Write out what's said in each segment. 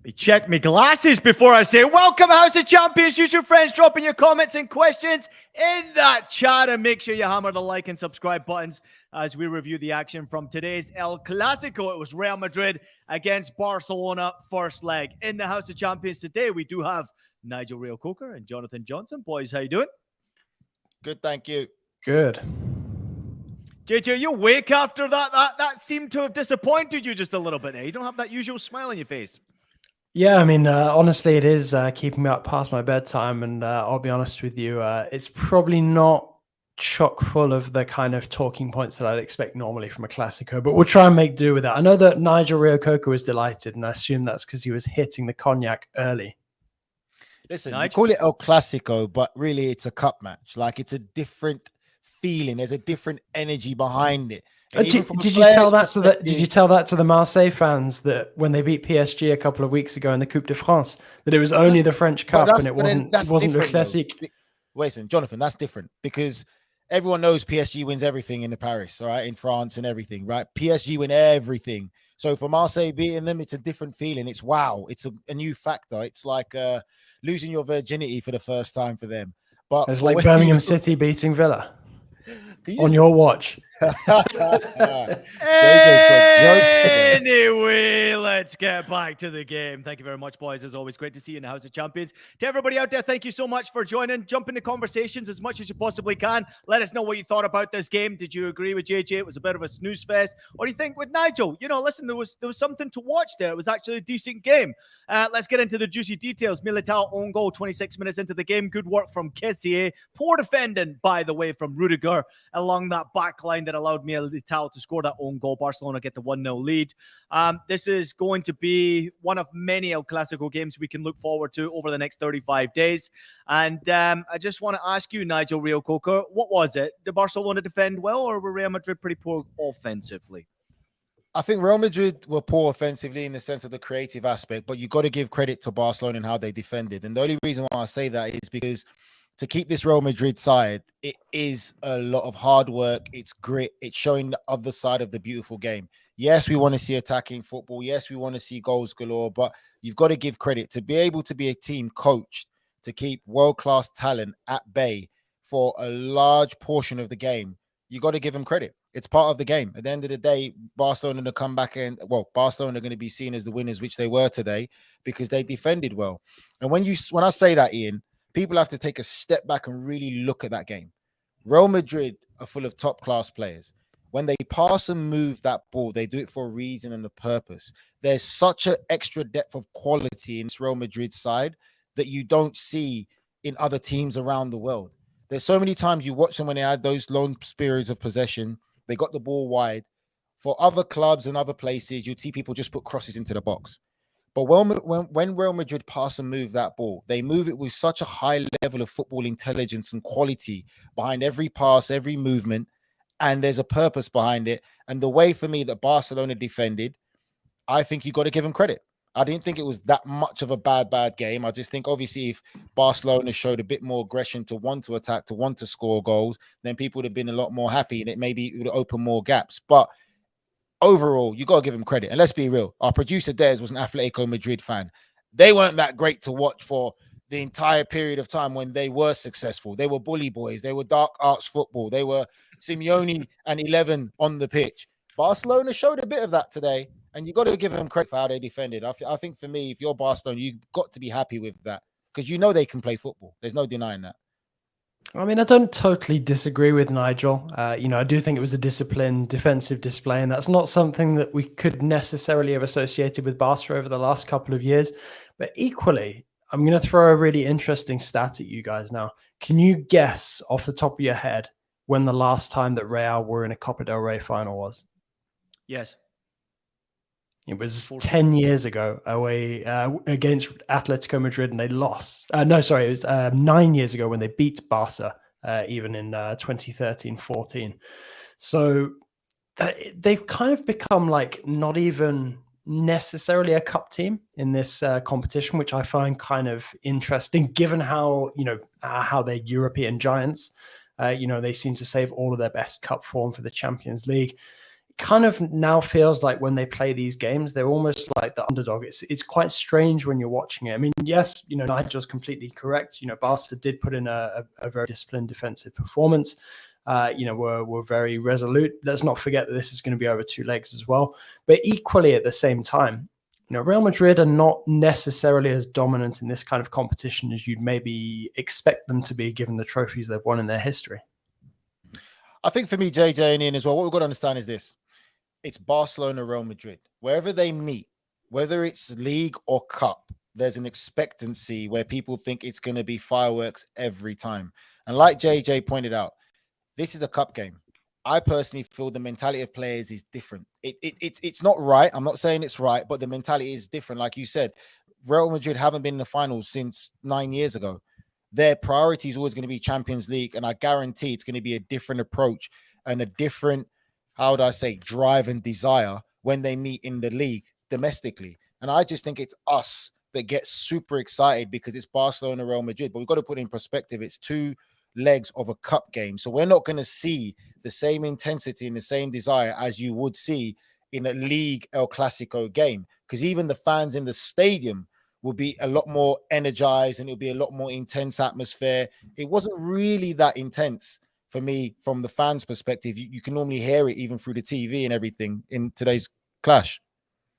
Me check my glasses before I say welcome, House of Champions. Use your friends, dropping your comments and questions in that chat, and make sure you hammer the like and subscribe buttons as we review the action from today's El Clasico. It was Real Madrid against Barcelona first leg. In the House of Champions today, we do have Nigel Real Coker and Jonathan Johnson. Boys, how you doing? Good, thank you. Good. JJ, you awake after that? That seemed to have disappointed you just a little bit there. You don't have that usual smile on your face. Yeah, I mean, honestly, it is keeping me up past my bedtime. And I'll be honest with you, it's probably not chock full of the kind of talking points that I'd expect normally from a Clasico, but we'll try and make do with that. I know that Nigel Rio Coco was delighted, and I assume that's because he was hitting the cognac early. Listen, I call it El Clasico, but really it's a cup match. Like, it's a different feeling. There's a different energy behind it. Did you tell that to the Marseille fans that when they beat PSG a couple of weeks ago in the Coupe de France, that it was only the French Cup and it wasn't the Classique? Listen, Jonathan, that's different because everyone knows PSG wins everything in Paris, all right, in France and everything, right? PSG win everything. So for Marseille beating them, it's a different feeling. It's wow. It's a new factor. It's like losing your virginity for the first time for them. But it's like Birmingham City beating Villa on your watch. Anyway, let's get back to the game. Thank you very much, boys. As always, great to see you in the House of Champions. To everybody out there, thank you so much for joining. Jump into conversations as much as you possibly can. Let us know what you thought about this game. Did you agree with JJ? It was a bit of a snooze fest. Or do you think with Nigel? You know, listen, there was something to watch there. It was actually a decent game. Let's get into the juicy details. Militao own goal 26 minutes into the game. Good work from Kessié. Poor defending, by the way, from Rudiger along that back line that allowed Militao to score that own goal. Barcelona get the 1-0 lead. This is going to be one of many El Clasico games we can look forward to over the next 35 days. And I just want to ask you, Nigel Real Coker, what was it? Did Barcelona defend well, or were Real Madrid pretty poor offensively? I think Real Madrid were poor offensively in the sense of the creative aspect, but you got to give credit to Barcelona and how they defended. And the only reason why I say that is because to keep this Real Madrid side, it is a lot of hard work. It's grit. It's showing the other side of the beautiful game. Yes, we want to see attacking football. Yes, we want to see goals galore, but you've got to give credit to be able to be a team coached to keep world-class talent at bay for a large portion of the game. You got to give them credit. It's part of the game. At the end of the day, Barcelona to come back and Barcelona are going to be seen as the winners, which they were today, because they defended well. And when I say that, Ian, people have to take a step back and really look at that game. Real Madrid are full of top-class players. When they pass and move that ball, they do it for a reason and a purpose. There's such an extra depth of quality in this Real Madrid side that you don't see in other teams around the world. There's so many times you watch them when they had those long periods of possession, they got the ball wide. For other clubs and other places, you'd see people just put crosses into the box. But when Real Madrid pass and move that ball, they move it with such a high level of football intelligence and quality behind every pass, every movement, and there's a purpose behind it. And the way for me that Barcelona defended, I think you got to give them credit. I didn't think it was that much of a bad game. I just think obviously if Barcelona showed a bit more aggression to want to attack, to want to score goals, then people would have been a lot more happy and it would open more gaps. But overall, you got to give them credit. And let's be real. Our producer, Des, was an Atletico Madrid fan. They weren't that great to watch for the entire period of time when they were successful. They were bully boys. They were dark arts football. They were Simeone and 11 on the pitch. Barcelona showed a bit of that today, and you got to give them credit for how they defended. I think for me, if you're Barcelona, you've got to be happy with that because you know they can play football. There's no denying that. I mean, I don't totally disagree with Nigel. I do think it was a disciplined defensive display, and that's not something that we could necessarily have associated with Barca over the last couple of years. But equally, I'm going to throw a really interesting stat at you guys now. Can you guess off the top of your head when the last time that Real were in a Copa del Rey final was? Yes. It was 10 years ago away against Atletico Madrid, and they lost. It was 9 years ago when they beat Barca, even in 2013-14. So they've kind of become like not even necessarily a cup team in this competition, which I find kind of interesting, given how they're European giants. They seem to save all of their best cup form for the Champions League. kind of now feels like when they play these games, they're almost like the underdog. It's quite strange when you're watching it. I mean, yes, Nigel's completely correct. Barca did put in a very disciplined defensive performance. Were very resolute. Let's not forget that this is going to be over 2 legs as well. But equally at the same time, Real Madrid are not necessarily as dominant in this kind of competition as you'd maybe expect them to be, given the trophies they've won in their history. I think for me, JJ and Ian as well, what we've got to understand is this. It's Barcelona, Real Madrid. Wherever they meet, whether it's league or cup, there's an expectancy where people think it's going to be fireworks every time. And like JJ pointed out, this is a cup game. I personally feel the mentality of players is different. It's not right. I'm not saying it's right, but the mentality is different. Like you said, Real Madrid haven't been in the finals since 9 years ago. Their priority is always going to be Champions League, and I guarantee it's going to be a different approach and a different, how would I say, drive and desire when they meet in the league domestically. And I just think it's us that get super excited because it's Barcelona, Real Madrid. But we've got to put in perspective, it's 2 legs of a cup game. So we're not going to see the same intensity and the same desire as you would see in a league El Clasico game, because even the fans in the stadium will be a lot more energized and it'll be a lot more intense atmosphere. It wasn't really that intense for me from the fans' perspective. You can normally hear it even through the TV and everything in today's clash.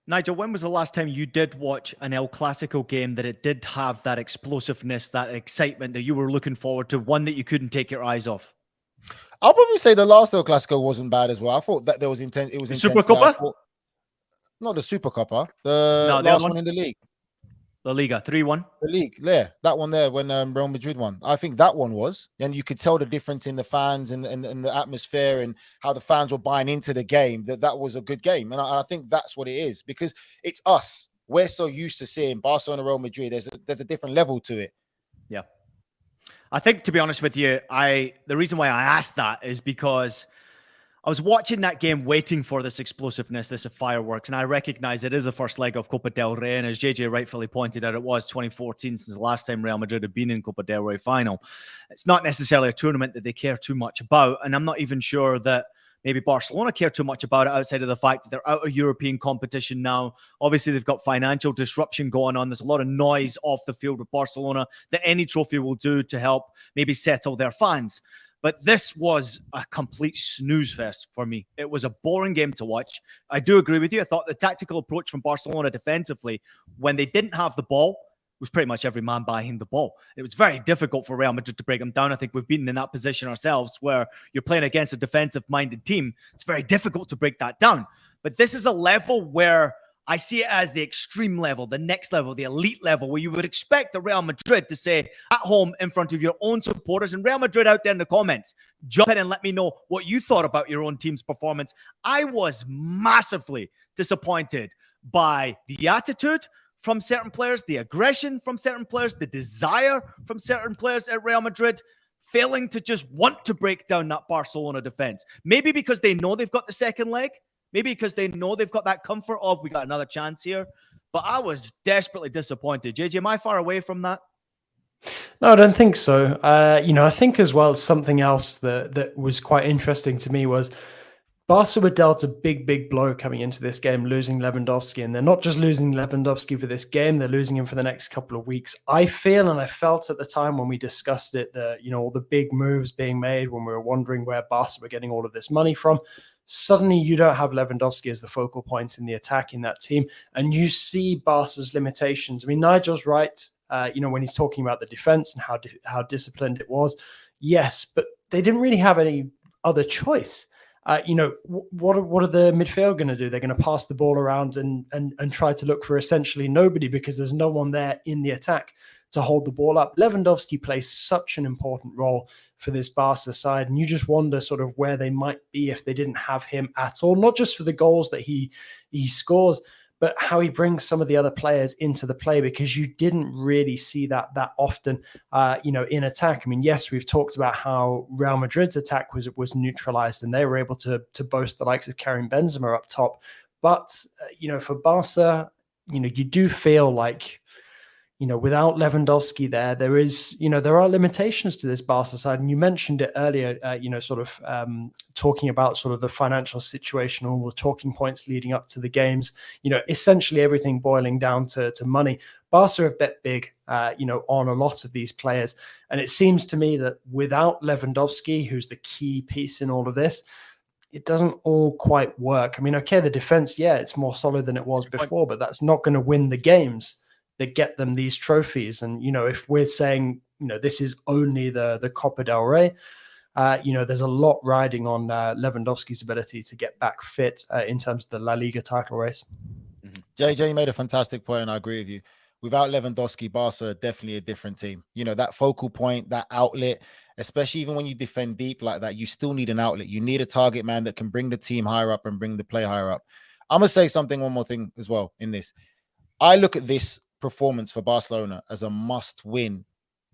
Nigel, when was the last time you did watch an El Clasico game that it did have that explosiveness, that excitement that you were looking forward to, one that you couldn't take your eyes off? I'll probably say the last El Clasico wasn't bad as well. I thought that there was intense. It was intense. Supercopa? Not the Supercopa. The last one in the league. La Liga, 3-1. The league, yeah, that one there when Real Madrid won. I think that one was, and you could tell the difference in the fans and the atmosphere and how the fans were buying into the game. That was a good game, and I think that's what it is, because it's us. We're so used to seeing Barcelona, Real Madrid. There's a different level to it. Yeah, I think, to be honest with you, the reason why I asked that is because I was watching that game waiting for this explosiveness, this fireworks, and I recognize it is the first leg of Copa del Rey, and as JJ rightfully pointed out, it was 2014 since the last time Real Madrid had been in Copa del Rey final. It's not necessarily a tournament that they care too much about, and I'm not even sure that maybe Barcelona care too much about it outside of the fact that they're out of European competition now. Obviously, they've got financial disruption going on. There's a lot of noise off the field with Barcelona that any trophy will do to help maybe settle their fans. But this was a complete snooze fest for me. It was a boring game to watch. I do agree with you. I thought the tactical approach from Barcelona defensively, when they didn't have the ball, was pretty much every man behind the ball. It was very difficult for Real Madrid to break them down. I think we've been in that position ourselves where you're playing against a defensive-minded team. It's very difficult to break that down. But this is a level where I see it as the extreme level, the next level, the elite level, where you would expect the Real Madrid to say at home in front of your own supporters, and Real Madrid out there in the comments, jump in and let me know what you thought about your own team's performance. I was massively disappointed by the attitude from certain players, the aggression from certain players, the desire from certain players at Real Madrid, failing to just want to break down that Barcelona defense. Maybe because they know they've got the second leg. Maybe because they know they've got that comfort of, we got another chance here. But I was desperately disappointed. JJ, am I far away from that? No, I don't think so. I think as well, something else that was quite interesting to me was Barca were dealt a big blow coming into this game, losing Lewandowski. And they're not just losing Lewandowski for this game, they're losing him for the next couple of weeks. I feel, and I felt at the time when we discussed it, that, all the big moves being made, when we were wondering where Barca were getting all of this money from, suddenly you don't have Lewandowski as the focal point in the attack in that team. And you see Barca's limitations. I mean, Nigel's right, when he's talking about the defense and how disciplined it was. Yes, but they didn't really have any other choice. What are the midfield going to do? They're going to pass the ball around and try to look for essentially nobody, because there's no one there in the attack to hold the ball up. Lewandowski plays such an important role for this Barca side, and you just wonder sort of where they might be if they didn't have him at all, not just for the goals that he scores, but how he brings some of the other players into the play, because you didn't really see that often, in attack. I mean, yes, we've talked about how Real Madrid's attack was neutralized and they were able to boast the likes of Karim Benzema up top. But, for Barca, you do feel like, without Lewandowski there is, there are limitations to this Barca side. And you mentioned it earlier, talking about sort of the financial situation, all the talking points leading up to the games, essentially everything boiling down to money. Barca have bet big, on a lot of these players. And it seems to me that without Lewandowski, who's the key piece in all of this, it doesn't all quite work. I mean, okay, the defense, it's more solid than it was before, but that's not going to win the games that get them these trophies. And, if we're saying, this is only the Copa del Rey, there's a lot riding on Lewandowski's ability to get back fit in terms of the La Liga title race. JJ made a fantastic point, and I agree with you. Without Lewandowski, Barca are definitely a different team. That focal point, that outlet, especially even when you defend deep like that, you still need an outlet. You need a target man that can bring the team higher up and bring the play higher up. I'm going to say one more thing as well in this. I look at this performance for Barcelona as a must win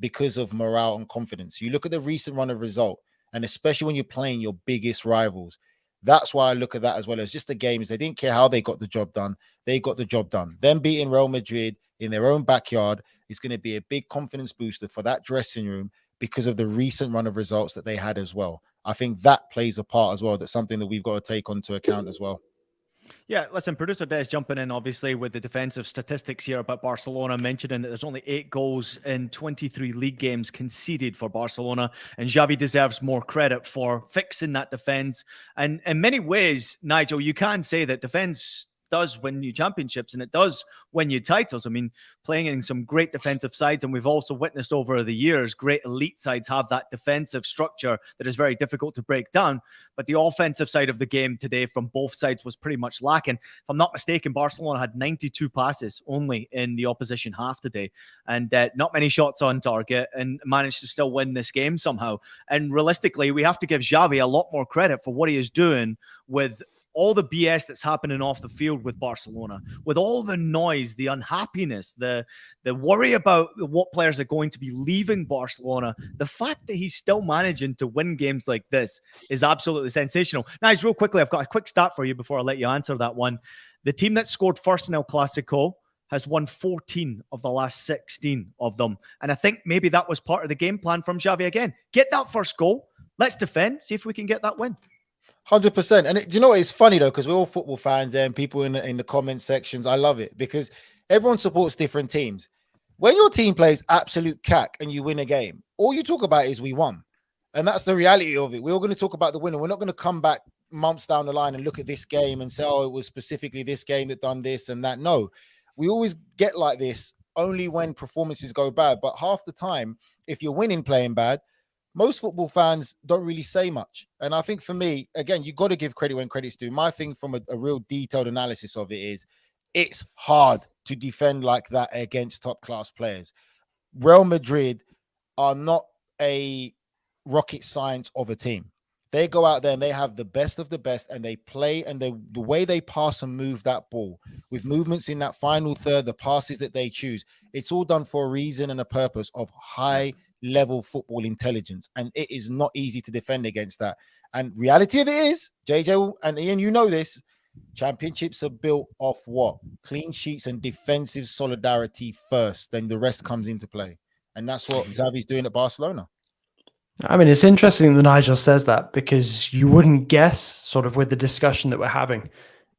because of morale and confidence. You look at the recent run of result, and especially when you're playing your biggest rivals, that's why I look at that as well as just the games. They didn't care how they got the job done. They got the job done. Them beating Real Madrid in their own backyard is going to be a big confidence booster for that dressing room because of the recent run of results that they had as well. I think that plays a part as well. That's something that we've got to take onto account as well. Yeah, listen, producer Des jumping in, obviously, with the defensive statistics here about Barcelona, mentioning that there's only 8 goals in 23 league games conceded for Barcelona, and Xavi deserves more credit for fixing that defense. And in many ways, Nigel, you can say that defense does win you championships, and it does win you titles. I mean, playing in some great defensive sides, and we've also witnessed over the years, great elite sides have that defensive structure that is very difficult to break down. But the offensive side of the game today from both sides was pretty much lacking. If I'm not mistaken, Barcelona had 92 passes only in the opposition half today, and not many shots on target, and managed to still win this game somehow. And realistically, we have to give Xavi a lot more credit for what he is doing with all the BS that's happening off the field with Barcelona, with all the noise, the unhappiness, the worry about what players are going to be leaving Barcelona. The fact that he's still managing to win games like this is absolutely sensational. Now, real quickly, I've got a quick stat for you before I let you answer that one. The team that scored first in El Clasico has won 14 of the last 16 of them. And I think maybe that was part of the game plan from Xavi again. Get that first goal. Let's defend. See if we can get that win. 100%. And do you know what? It's funny though, because we're all football fans and people in the comment sections. I love it because everyone supports different teams. When your team plays absolute cack and you win a game, all you talk about is we won. And that's the reality of it. We're all going to talk about the winner. We're not going to come back months down the line and look at this game and say, oh, it was specifically this game that done this and that. No, we always get like this only when performances go bad. But half the time, if you're winning playing bad, most football fans don't really say much. And I think for me, again, you got to give credit when credit's due. My thing from a real detailed analysis of it is it's hard to defend like that against top class players. Real Madrid are not a rocket science of a team. They go out there and they have the best of the best, and they play, and the way they pass and move that ball with movements in that final third, the passes that they choose, it's all done for a reason and a purpose of high level football intelligence, and it is not easy to defend against that. And reality of it is, JJ and Ian, you know this, championships are built off what? Clean sheets and defensive solidarity first, then the rest comes into play. And that's what Xavi's doing at Barcelona. I mean, it's interesting that Nigel says that, because you wouldn't guess, sort of with the discussion that we're having,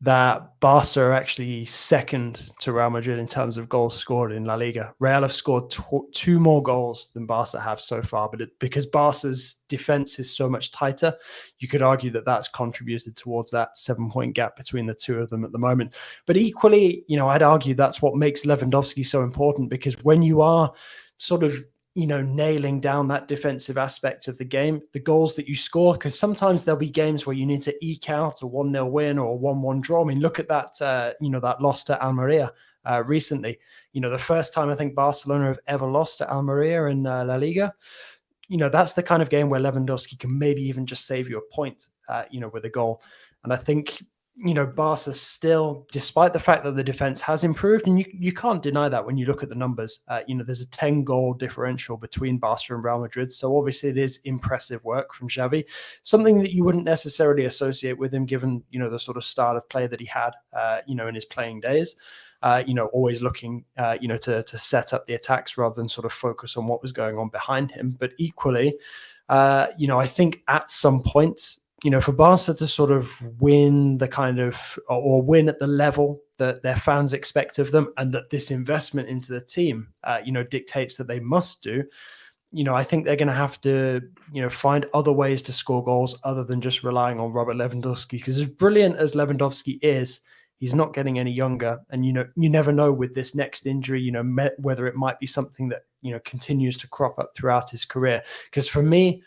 that Barca are actually second to Real Madrid in terms of goals scored in La Liga. Real have scored 2 more goals than Barca have so far, but because Barca's defense is so much tighter, you could argue that that's contributed towards that 7-point gap between the two of them at the moment. But equally, I'd argue that's what makes Lewandowski so important, because when you are sort of nailing down that defensive aspect of the game, the goals that you score, because sometimes there'll be games where you need to eke out a 1-0 win or a 1-1 draw. I mean, look at that, that loss to Almeria recently. The first time I think Barcelona have ever lost to Almeria in La Liga. That's the kind of game where Lewandowski can maybe even just save you a point, with a goal. And I think, Barca still, despite the fact that the defense has improved, and you can't deny that when you look at the numbers, there's a 10-goal differential between Barca and Real Madrid. So obviously it is impressive work from Xavi, something that you wouldn't necessarily associate with him, given, the sort of style of play that he had, in his playing days. always looking, to set up the attacks rather than sort of focus on what was going on behind him. But equally, I think at some point, for Barca to sort of win the kind of, or win at the level that their fans expect of them, and that this investment into the team, dictates that they must do, I think they're going to have to, find other ways to score goals other than just relying on Robert Lewandowski. Because as brilliant as Lewandowski is, he's not getting any younger. And, you never know with this next injury, whether it might be something that, continues to crop up throughout his career. Because for me,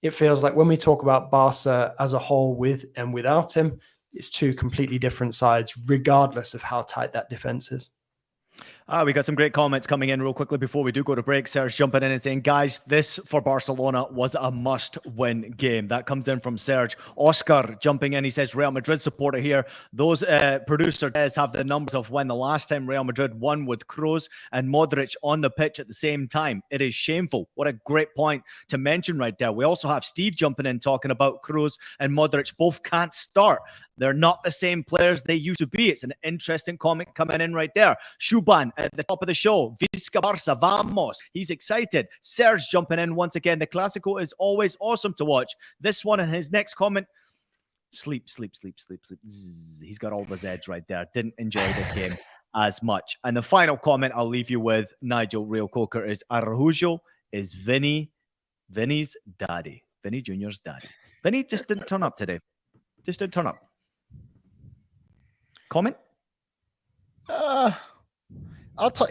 it feels like when we talk about Barca as a whole with and without him, it's two completely different sides, regardless of how tight that defense is. We got some great comments coming in real quickly before we do go to break. Serge jumping in and saying, guys, this for Barcelona was a must-win game. That comes in from Serge. Oscar jumping in. He says, Real Madrid supporter here. Those producer does have the numbers of when the last time Real Madrid won with Kroos and Modric on the pitch at the same time. It is shameful. What a great point to mention right there. We also have Steve jumping in talking about Kroos and Modric both can't start. They're not the same players they used to be. It's an interesting comment coming in right there. Shuban at the top of the show. Visca Barça, vamos. He's excited. Serge jumping in once again. The Clasico is always awesome to watch. This one and his next comment. Sleep. Zzz. He's got all the Z's right there. Didn't enjoy this game as much. And the final comment I'll leave you with, Nigel Real Coker, is Araujo is Vinny's daddy. Vinny Jr.'s daddy. Vinny just didn't turn up today. Just didn't turn up. Comment? He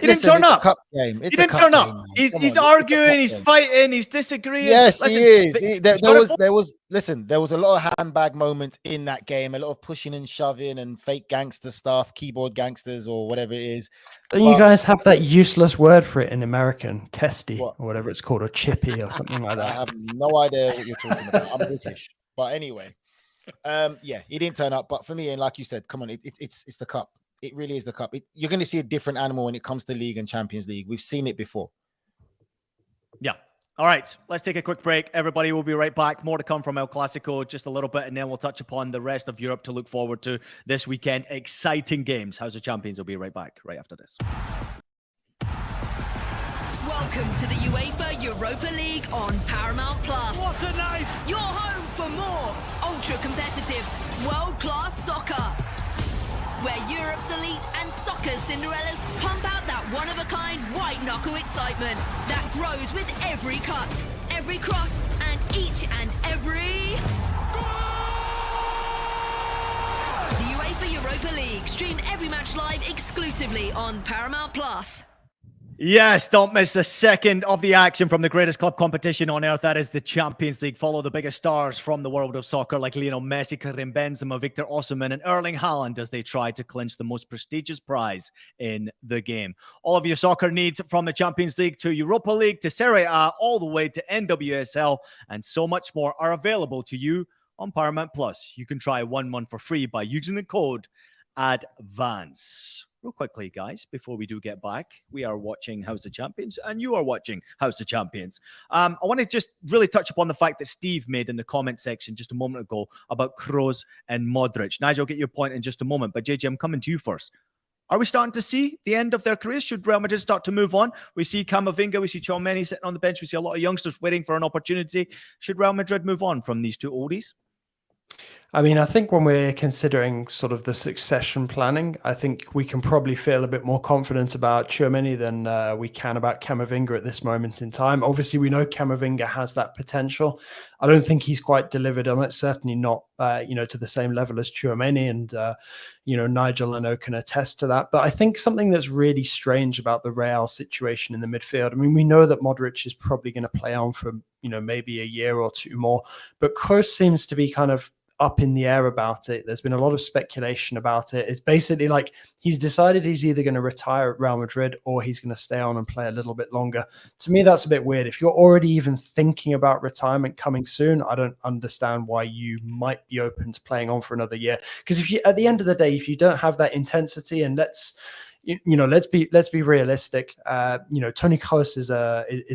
didn't turn up. Cup game. He didn't turn up. He's arguing. He's fighting. He's disagreeing. Yes, he is. There was a lot of handbag moments in that game. A lot of pushing and shoving and fake gangster stuff, keyboard gangsters or whatever it is. Don't you guys have that useless word for it in American? Testy What? Or whatever it's called, or chippy or something like that. I have no idea what you're talking about. I'm British, but anyway. He didn't turn up, but for me, and like you said, come on, it's the cup. It really is the cup. You're going to see a different animal when it comes to League and Champions League. We've seen it before. Yeah. All right, let's take a quick break. Everybody will be right back. More to come from El Clasico, just a little bit, and then we'll touch upon the rest of Europe to look forward to this weekend. Exciting games. House of Champions will be right back right after this. Welcome to the UEFA Europa League on Paramount Plus. What a night! Your home for more ultra-competitive, world-class soccer, where Europe's elite and soccer's Cinderellas pump out that one-of-a-kind white-knuckle excitement that grows with every cut, every cross, and each and every goal! The UEFA Europa League, streamed every match live exclusively on Paramount Plus. Yes, don't miss a second of the action from the greatest club competition on earth. That is the Champions League. Follow the biggest stars from the world of soccer like Lionel Messi, Karim Benzema, Victor Osimhen, and Erling Haaland as they try to clinch the most prestigious prize in the game. All of your soccer needs, from the Champions League to Europa League to Serie A, all the way to NWSL, and so much more, are available to you on Paramount Plus. You can try 1 month for free by using the code ADVANCE. Real quickly, guys, before we do get back, we are watching House of Champions, and you are watching House of Champions. I want to just really touch upon the fact that Steve made in the comment section just a moment ago about Kroos and Modric. Nigel, I'll get your point in just a moment, but JJ, I'm coming to you first. Are we starting to see the end of their careers? Should Real Madrid start to move on? We see Camavinga, we see Tchouaméni sitting on the bench, we see a lot of youngsters waiting for an opportunity. Should Real Madrid move on from these two oldies? I mean, I think when we're considering sort of the succession planning, I think we can probably feel a bit more confident about Tchouaméni than we can about Camavinga at this moment in time. Obviously, we know Camavinga has that potential. I don't think he's quite delivered on it. Certainly not, to the same level as Tchouaméni, and Nigel, I know, can attest to that. But I think something that's really strange about the Real situation in the midfield. I mean, we know that Modric is probably going to play on for maybe a year or two more, but Kroos seems to be kind of up in the air about it. There's been a lot of speculation about it. It's basically like he's decided he's either going to retire at Real Madrid or he's going to stay on and play a little bit longer. To me, that's a bit weird. If you're already even thinking about retirement coming soon, I don't understand why you might be open to playing on for another year. Because if you, at the end of the day, if you don't have that intensity, and let's be realistic. Toni Kroos is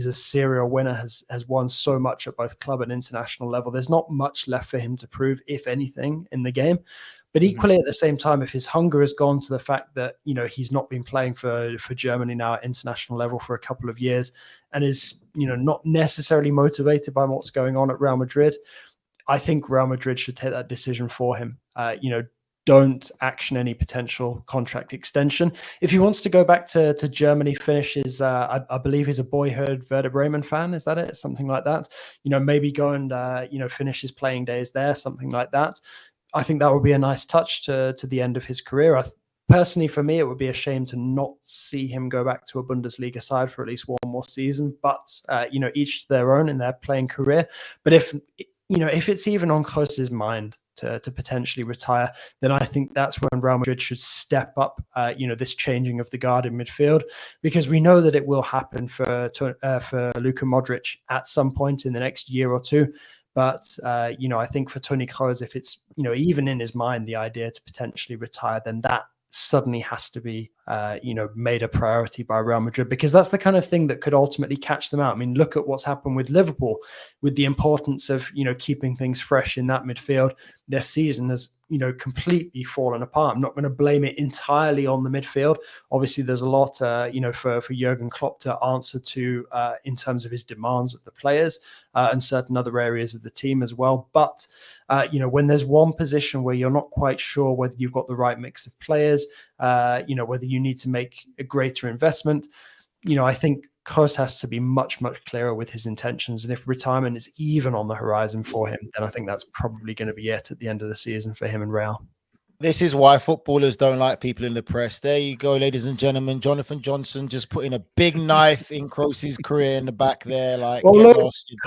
a serial winner, has won so much at both club and international level. There's not much left for him to prove, if anything, in the game. But equally at the same time, if his hunger has gone to the fact that, he's not been playing for Germany now at international level for a couple of years and is, not necessarily motivated by what's going on at Real Madrid, I think Real Madrid should take that decision for him. Don't action any potential contract extension. If he wants to go back to Germany, finish his, I believe he's a boyhood Werder Bremen fan. Is that it? Something like that. Maybe go and, finish his playing days there, something like that. I think that would be a nice touch to the end of his career. Personally, for me, it would be a shame to not see him go back to a Bundesliga side for at least one more season. But, each to their own in their playing career. But if it's even on Kroos's mind to potentially retire, then I think that's when Real Madrid should step up, this changing of the guard in midfield, because we know that it will happen for Luka Modric at some point in the next year or two. But, I think for Toni Kroos, if it's, even in his mind, the idea to potentially retire, then that suddenly has to be, made a priority by Real Madrid, because that's the kind of thing that could ultimately catch them out. I mean, look at what's happened with Liverpool, with the importance of, keeping things fresh in that midfield. Their season has, completely fallen apart. I'm not going to blame it entirely on the midfield. Obviously, there's a lot, for Jurgen Klopp to answer to in terms of his demands of the players and certain other areas of the team as well. But, when there's one position where you're not quite sure whether you've got the right mix of players, whether you need to make a greater investment, I think Kroos has to be much, much clearer with his intentions. And if retirement is even on the horizon for him, then I think that's probably going to be it at the end of the season for him and Real. This is why footballers don't like people in the press. There you go, ladies and gentlemen. Jonathan Johnson just putting a big knife in Kroos's career in the back there. Like, well, look,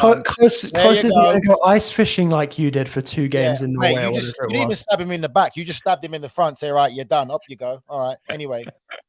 Kroos isn't going to go ice fishing like you did for 2 games in the way. You didn't even stab him in the back. You just stabbed him in the front. Say, right, you're done. Up you go. All right. Anyway,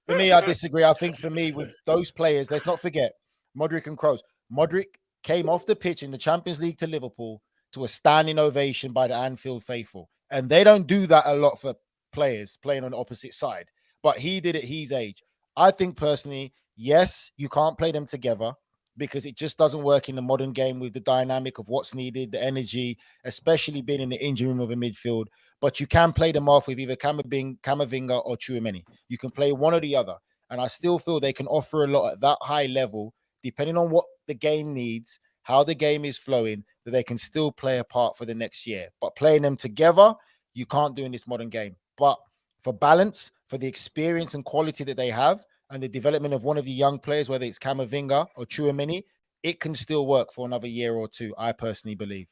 for me, I disagree. I think for me, with those players, let's not forget Modric and Kroos. Modric came off the pitch in the Champions League to Liverpool to a standing ovation by the Anfield faithful. And they don't do that a lot for players playing on the opposite side. But he did at his age. I think personally, yes, you can't play them together because it just doesn't work in the modern game with the dynamic of what's needed, the energy, especially being in the injury room of a midfield. But you can play them off with either Camavinga or Tchouaméni. You can play one or the other. And I still feel they can offer a lot at that high level, depending on what the game needs, how the game is flowing, that they can still play a part for the next year. But playing them together, you can't do in this modern game. But for balance, for the experience and quality that they have, and the development of one of the young players, whether it's Camavinga or Tchouaméni, it can still work for another year or two, I personally believe.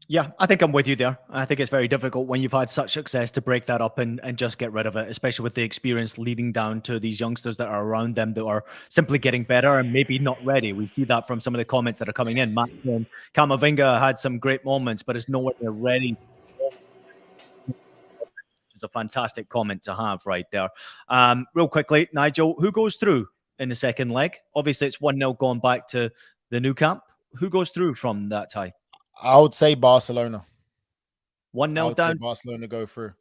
Yeah, I think I'm with you there. I think it's very difficult when you've had such success to break that up and just get rid of it, especially with the experience leading down to these youngsters that are around them that are simply getting better and maybe not ready. We see that from some of the comments that are coming in. Matt and Camavinga had some great moments, but is nowhere near ready. It's a fantastic comment to have right there. Real quickly, Nigel, who goes through in the second leg? Obviously, it's 1-0 going back to the new camp. Who goes through from that tie? I would say Barcelona. 1-0 down. Barcelona go through.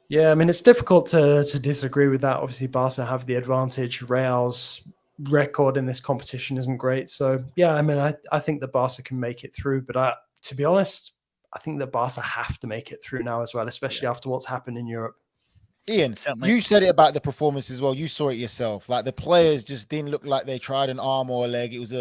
Yeah, I mean, it's difficult to disagree with that. Obviously, Barca have the advantage. Real's record in this competition isn't great. So, yeah, I mean, I think that Barca can make it through. But to be honest, I think that Barca have to make it through now as well, especially after what's happened in Europe. Ian, you said it about the performance as well. You saw it yourself. Like, the players just didn't look like they tried an arm or a leg. It was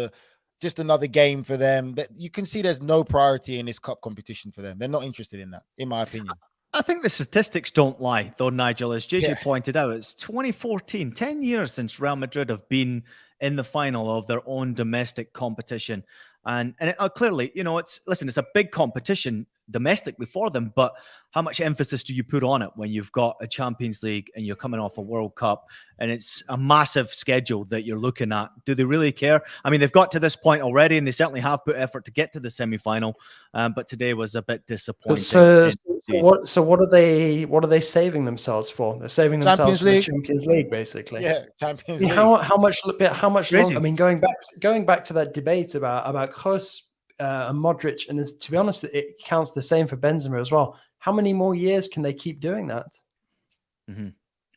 just another game for them. That you can see there's no priority in this cup competition for them. They're not interested in that, in my opinion. I think the statistics don't lie, though, Nigel. As JJ pointed out, it's 2014, 10 years since Real Madrid have been in the final of their own domestic competition. And clearly, it's a big competition domestically for them, but how much emphasis do you put on it when you've got a Champions League and you're coming off a World Cup and it's a massive schedule that you're looking at? Do they really care? I mean, they've got to this point already and they certainly have put effort to get to the semi-final, but today was a bit disappointing. So what are they saving themselves for? They're saving themselves for the Champions League, basically. Yeah, Champions League. How much longer? I mean, going back to that debate about Kroos and Modric, and to be honest, it counts the same for Benzema as well. How many more years can they keep doing that? Mm-hmm.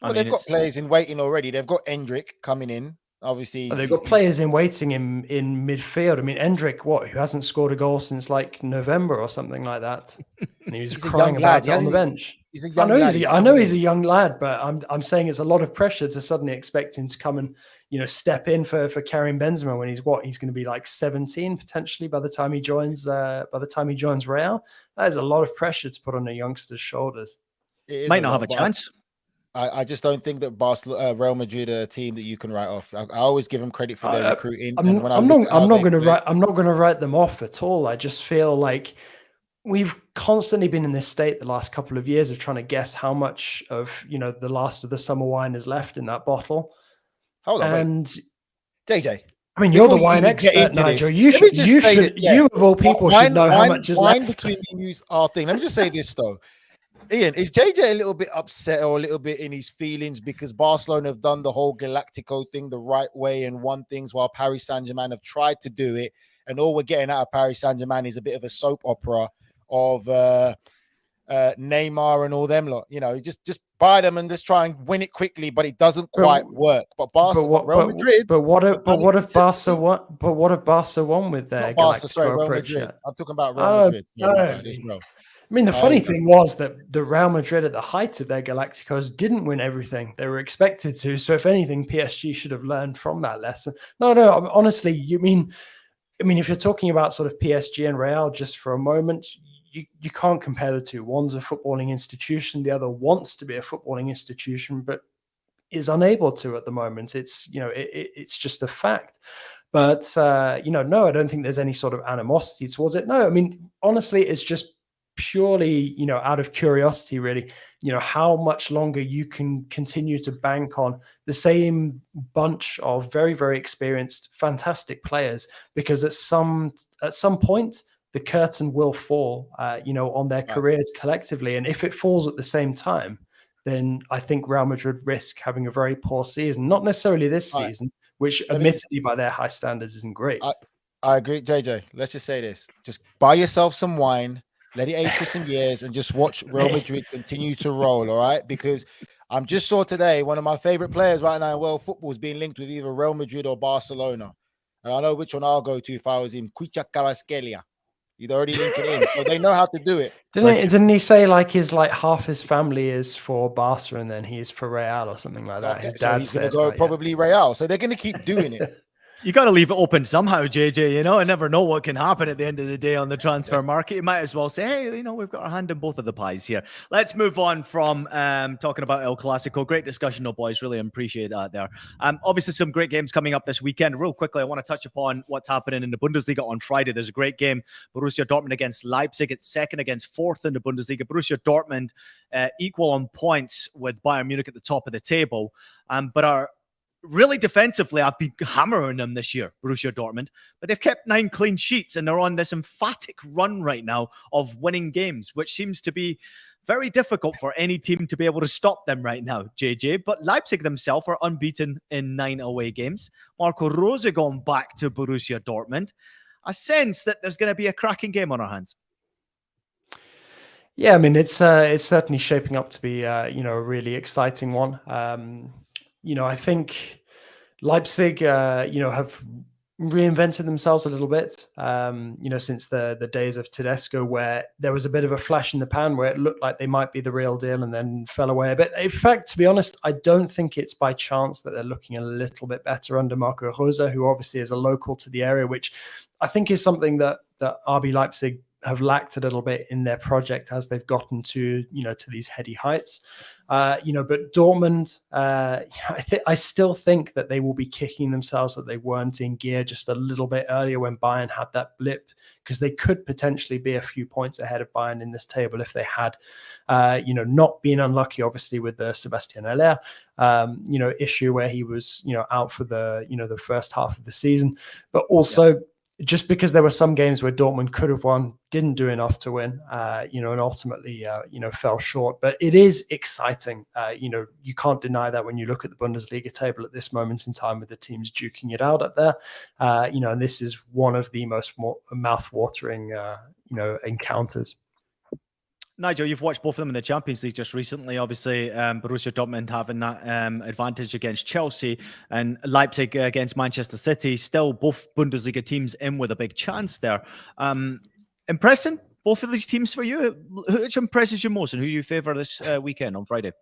Well, they've got players in waiting already. They've got Endrick coming in. Obviously, They've got players in waiting in midfield. I mean, Endrick, who hasn't scored a goal since like November or something like that, and he was crying about it on the bench. He's a young lad. I know he's a young lad, but I'm saying it's a lot of pressure to suddenly expect him to come and step in for Karim Benzema when he's going to be like 17 potentially by the time he joins Real. That is a lot of pressure to put on a youngster's shoulders. Might not have a chance. I just don't think that Real Madrid are a team that you can write off. I always give them credit for their recruiting. I'm not going to write them off at all. I just feel like we've constantly been in this state the last couple of years of trying to guess how much of the last of the summer wine is left in that bottle. Hold on, JJ. I mean, you're the wine expert, Nigel. You of all people should know how much is left. Between me and you is our thing. Let me just say this though. Ian, is JJ a little bit upset or a little bit in his feelings because Barcelona have done the whole Galactico thing the right way and won things while Paris Saint-Germain have tried to do it, and all we're getting out of Paris Saint-Germain is a bit of a soap opera of Neymar and all them lot? Just buy them and just try and win it quickly, but it doesn't quite work. But Real Madrid. But what if Barca won? But what if Barca won with their Galactico approach? I'm talking about Real Madrid. I mean, the funny thing was that the Real Madrid at the height of their Galacticos didn't win everything. They were expected to. So if anything, PSG should have learned from that lesson. No, honestly, if you're talking about sort of PSG and Real just for a moment, you can't compare the two. One's a footballing institution. The other wants to be a footballing institution, but is unable to at the moment. It's just a fact. But, no, I don't think there's any sort of animosity towards it. No, I mean, honestly, it's just purely, out of curiosity, really, how much longer you can continue to bank on the same bunch of very, very experienced, fantastic players, because at some point, the curtain will fall, on their careers collectively. And if it falls at the same time, then I think Real Madrid risk having a very poor season, not necessarily this season, which admittedly by their high standards isn't great. I agree, JJ. Let's just say this. Just buy yourself some wine, let it age for some years, and just watch Real Madrid continue to roll, all right? Because I'm just saw today one of my favorite players right now in world football is being linked with either Real Madrid or Barcelona. And I know which one I'll go to if I was in Cucha Carrasquelia. He'd already linked it in, so they know how to do it. Didn't he say half his family is for Barca and then he's for Real or something like that? Okay, his dad he's going to go probably Real. So they're going to keep doing it. You got to leave it open somehow, JJ. I never know what can happen at the end of the day on the transfer market. You might as well say, hey, we've got our hand in both of the pies here. Let's move on from talking about El Clasico. Great discussion, boys. Really appreciate that there. Obviously, some great games coming up this weekend. Real quickly, I want to touch upon what's happening in the Bundesliga on Friday. There's a great game. Borussia Dortmund against Leipzig. It's second against fourth in the Bundesliga. Borussia Dortmund equal on points with Bayern Munich at the top of the table, but are really defensively, I've been hammering them this year, Borussia Dortmund, but they've kept 9 clean sheets and they're on this emphatic run right now of winning games, which seems to be very difficult for any team to be able to stop them right now, JJ. But Leipzig themselves are unbeaten in 9 away games. Marco Rose gone back to Borussia Dortmund. I sense that there's going to be a cracking game on our hands. Yeah, I mean, it's certainly shaping up to be, a really exciting one. I think Leipzig, have reinvented themselves a little bit, since the days of Tedesco, where there was a bit of a flash in the pan where it looked like they might be the real deal and then fell away a bit. In fact, to be honest, I don't think it's by chance that they're looking a little bit better under Marco Rose, who obviously is a local to the area, which I think is something that RB Leipzig have lacked a little bit in their project as they've gotten to these heady heights. But Dortmund, I still think that they will be kicking themselves that they weren't in gear just a little bit earlier when Bayern had that blip, because they could potentially be a few points ahead of Bayern in this table if they had, not been unlucky, obviously, with the Sebastian Haller, issue where he was, out for the first half of the season, but also just because there were some games where Dortmund could have won, didn't do enough to win, and ultimately, fell short. But it is exciting. You can't deny that when you look at the Bundesliga table at this moment in time with the teams duking it out up there. And this is one of the most mouth-watering, encounters. Nigel, you've watched both of them in the Champions League just recently. Obviously, Borussia Dortmund having that advantage against Chelsea, and Leipzig against Manchester City. Still, both Bundesliga teams in with a big chance there. Impressing, both of these teams for you? Which impresses you most, and who you favour this weekend on Friday?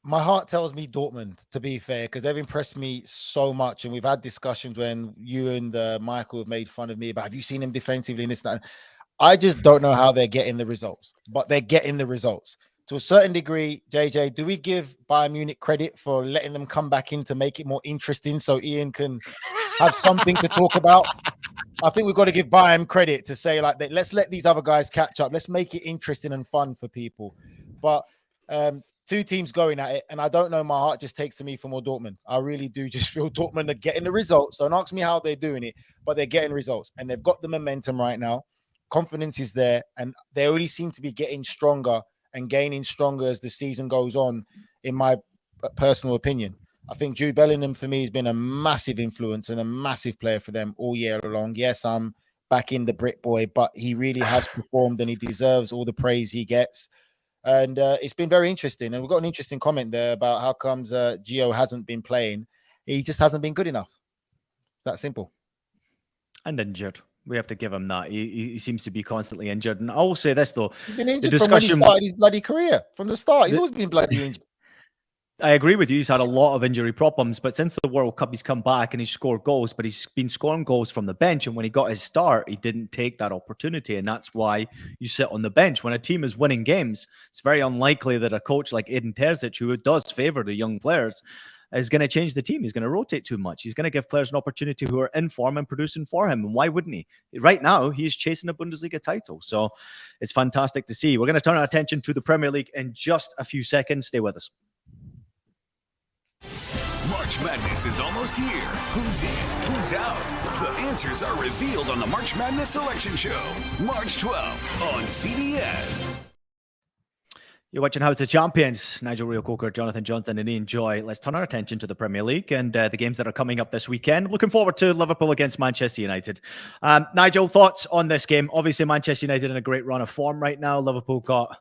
My heart tells me Dortmund, to be fair, because they've impressed me so much. And we've had discussions when you and Michael have made fun of me about, have you seen them defensively in this? That? I just don't know how they're getting the results, but they're getting the results. To a certain degree, JJ, do we give Bayern Munich credit for letting them come back in to make it more interesting so Ian can have something to talk about? I think we've got to give Bayern credit to say, like, let's let these other guys catch up. Let's make it interesting and fun for people. But two teams going at it, and I don't know, my heart just takes to me for more Dortmund. I really do just feel Dortmund are getting the results. Don't ask me how they're doing it, but they're getting results, and they've got the momentum right now. Confidence is there, and they already seem to be getting stronger and gaining stronger as the season goes on, in my personal opinion. I think Jude Bellingham, for me, has been a massive influence and a massive player for them all year long. Yes, I'm back in the Brit boy, but he really has performed, and he deserves all the praise he gets. And it's been very interesting. And we've got an interesting comment there about how comes Gio hasn't been playing. He just hasn't been good enough. It's that simple. And injured. We have to give him that. He seems to be constantly injured. And I will say this, though. He's been injured from when he started his bloody career. From the start, he's always been bloody injured. I agree with you. He's had a lot of injury problems, but since the World Cup, he's come back and he's scored goals, but he's been scoring goals from the bench. And when he got his start, he didn't take that opportunity. And that's why you sit on the bench. When a team is winning games, it's very unlikely that a coach like Edin Terzic, who does favor the young players, is going to change the team. He's going to rotate too much. He's going to give players an opportunity who are in form and producing for him. And why wouldn't he? Right now, he's chasing a Bundesliga title. So it's fantastic to see. We're going to turn our attention to the Premier League in just a few seconds. Stay with us. March Madness is almost here. Who's in? Who's out? The answers are revealed on the March Madness Selection Show, March 12th on CBS. You're watching House of Champions. Nigel Reo-Coker, Jonathan Johnson, and Ian Joy. Let's turn our attention to the Premier League and the games that are coming up this weekend. Looking forward to Liverpool against Manchester United. Nigel, thoughts on this game? Obviously, Manchester United in a great run of form right now. Liverpool got...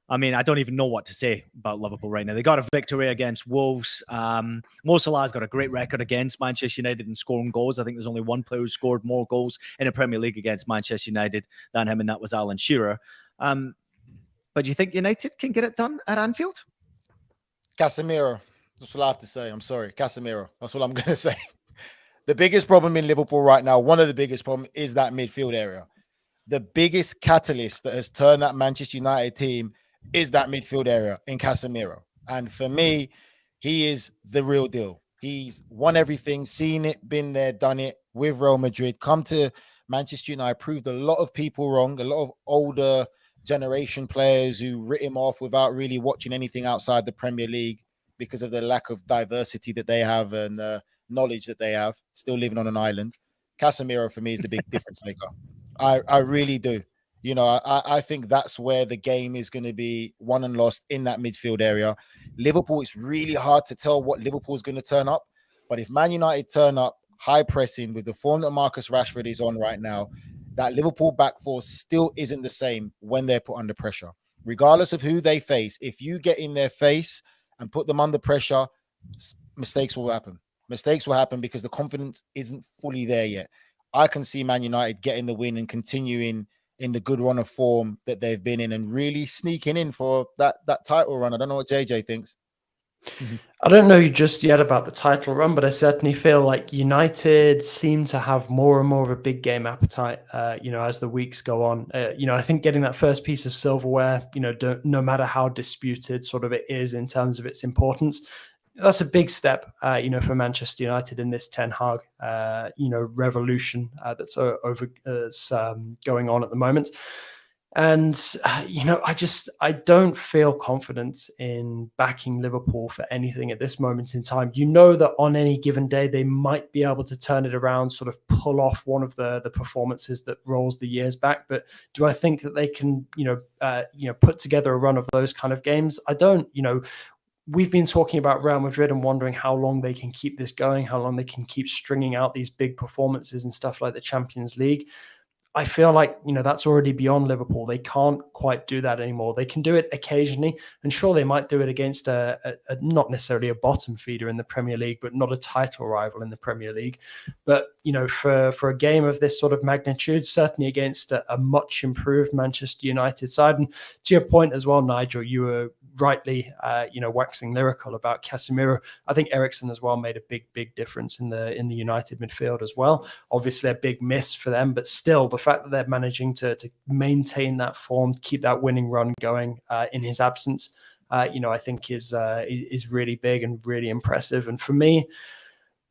I mean, I don't even know what to say about Liverpool right now. They got a victory against Wolves. Mo Salah's got a great record against Manchester United in scoring goals. I think there's only one player who scored more goals in a Premier League against Manchester United than him, and that was Alan Shearer. But do you think United can get it done at Anfield? Casemiro. That's what I have to say. I'm sorry. Casemiro. That's what I'm going to say. The biggest problem in Liverpool right now, one of the biggest problems, is that midfield area. The biggest catalyst that has turned that Manchester United team is that midfield area in Casemiro. And for me, he is the real deal. He's won everything, seen it, been there, done it with Real Madrid, come to Manchester United, proved a lot of people wrong, a lot of older generation players who writ him off without really watching anything outside the Premier League because of the lack of diversity that they have and knowledge that they have, still living on an island. Casemiro, for me, is the big difference maker. I really do. You know, I think that's where the game is going to be won and lost, in that midfield area. Liverpool, it's really hard to tell what Liverpool is going to turn up. But if Man United turn up high pressing with the form that Marcus Rashford is on right now, that Liverpool back four still isn't the same when they're put under pressure. Regardless of who they face, if you get in their face and put them under pressure, mistakes will happen. Mistakes will happen because the confidence isn't fully there yet. I can see Man United getting the win and continuing in the good run of form that they've been in and really sneaking in for that title run. I don't know what JJ thinks. I don't know just yet about the title run, but I certainly feel like United seem to have more and more of a big game appetite, as the weeks go on. I think getting that first piece of silverware, no matter how disputed sort of it is in terms of its importance, that's a big step, for Manchester United in this Ten Hag, revolution that's going on at the moment. And, I don't feel confident in backing Liverpool for anything at this moment in time. You know that on any given day, they might be able to turn it around, sort of pull off one of the performances that rolls the years back. But do I think that they can, put together a run of those kind of games? I don't. We've been talking about Real Madrid and wondering how long they can keep this going, how long they can keep stringing out these big performances and stuff like the Champions League. I feel like, that's already beyond Liverpool. They can't quite do that anymore. They can do it occasionally, and sure, they might do it against a not necessarily a bottom feeder in the Premier League, but not a title rival in the Premier League. But, for a game of this sort of magnitude, certainly against a much improved Manchester United side. And to your point as well, Nigel, you were rightly, waxing lyrical about Casemiro. I think Eriksen as well made a big difference in the United midfield as well. Obviously, a big miss for them, but still, the fact that they're managing to maintain that form, keep that winning run going in his absence, I think is really big and really impressive. And for me,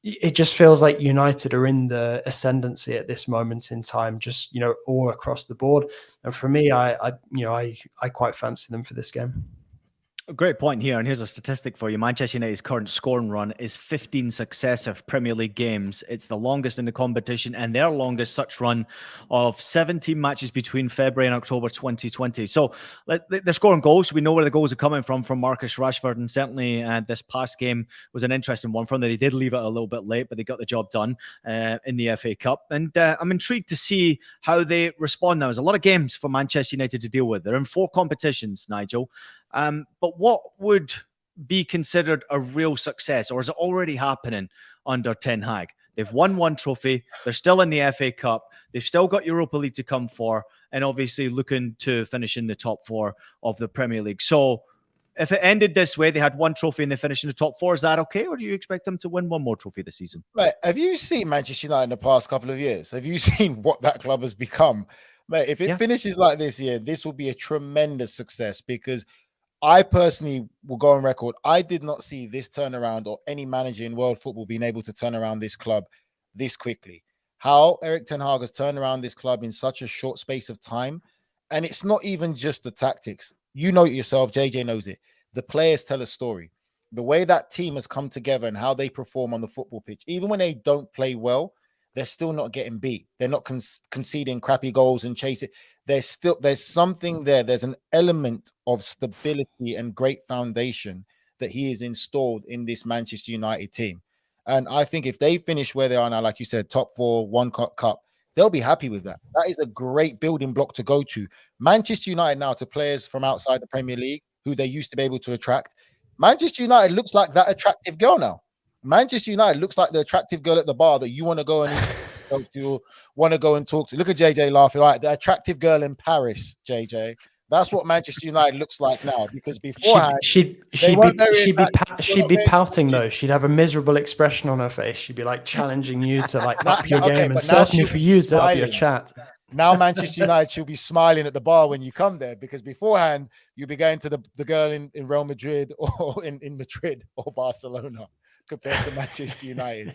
it just feels like United are in the ascendancy at this moment in time, just all across the board. And for me, I quite fancy them for this game. A great point here, and here's a statistic for you. Manchester United's current scoring run is 15 successive Premier League games. It's the longest in the competition, and their longest such run of 17 matches between February and October 2020. So they're scoring goals. We know where the goals are coming from Marcus Rashford, and certainly this past game was an interesting one from them. They did leave it a little bit late, but they got the job done in the FA Cup. And I'm intrigued to see how they respond now. There's a lot of games for Manchester United to deal with. They're in 4 competitions, Nigel. But what would be considered a real success, or is it already happening under Ten Hag? They've won 1 trophy. They're still in the FA Cup. They've still got Europa League to come for, and obviously looking to finish in the top 4 of the Premier League. So if it ended this way, they had 1 trophy and they finished in the top 4, is that okay? Or do you expect them to win 1 more trophy this season? Right. Have you seen Manchester United in the past couple of years? Have you seen what that club has become? Mate, if it finishes like this year, this will be a tremendous success, because I personally will go on record. I did not see this turnaround, or any manager in world football being able to turn around this club this quickly. How Erik ten Hag has turned around this club in such a short space of time. And it's not even just the tactics. You know it yourself. JJ knows it. The players tell a story. The way that team has come together and how they perform on the football pitch, even when they don't play well, they're still not getting beat. They're not conceding crappy goals and chasing. There's something there. There's an element of stability and great foundation that he has installed in this Manchester United team. And I think if they finish where they are now, like you said, top 4, 1 cup, they'll be happy with that. That is a great building block to go to. Manchester United now, to players from outside the Premier League who they used to be able to attract, Manchester United looks like that attractive girl now. Manchester United looks like the attractive girl at the bar that you want to go and talk to, want to go and talk to. Look at JJ laughing. Right, the attractive girl in Paris, JJ. That's what Manchester United looks like now. Because beforehand, she'd be pouting though. She'd have a miserable expression on her face. She'd be like challenging you to up your game, and certainly for you to up your chat. Now Manchester United, she'll be smiling at the bar when you come there, because beforehand you'll be going to the girl in Real Madrid or in Madrid or Barcelona compared to Manchester United.